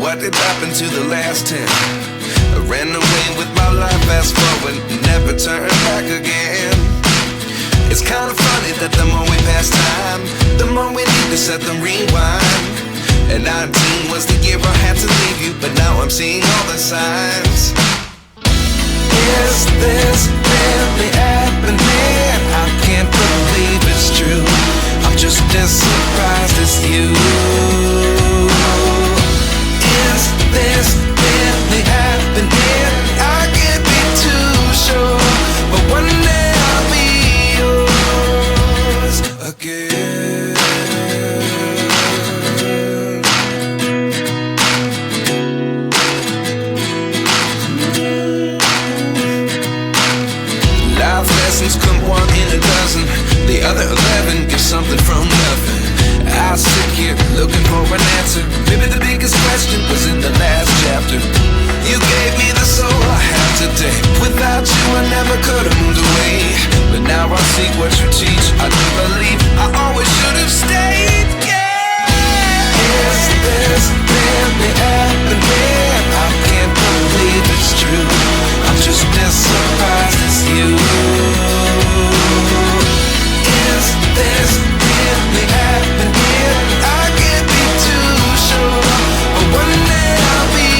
what did happen to the last 10? I ran away with my life, fast forward, never turn back again. It's kind of funny that the more we pass time, the more we need to set them rewind. And 19 was the year I had to leave you, but now I'm seeing all the signs. Is this really happening? I can't believe it's true. I'm just as surprised as you. Is this really happening? I can't be too sure, but one day I'll be yours again. Life lessons come one in a dozen, the other 11 give something from nothing. I sit here looking for an answer. Maybe the biggest question was in the last chapter. You gave me the soul I have today. Without you I never could have moved away. But now I see what you teach. I do believe I always should have stayed. Yeah. Is this really happening? I can't believe it's true. I'm just as surprised as you. Is this really happening? I can't be too sure, but one day I'll be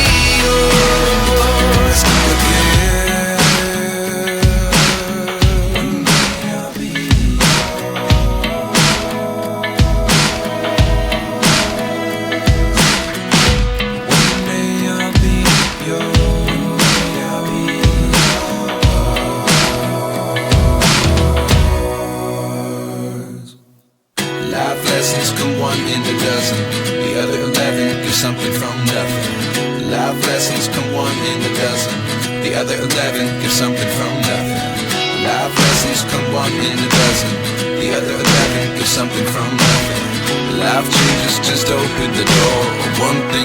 yours again. One day I'll be One day I'll be yours. Life lessons come one in a dozen, the other 11 give something from nothing. Life lessons come one in a dozen, the other 11 give something from nothing. Life lessons come one in a dozen, the other 11 give something from nothing. Life changes just open the door, one thing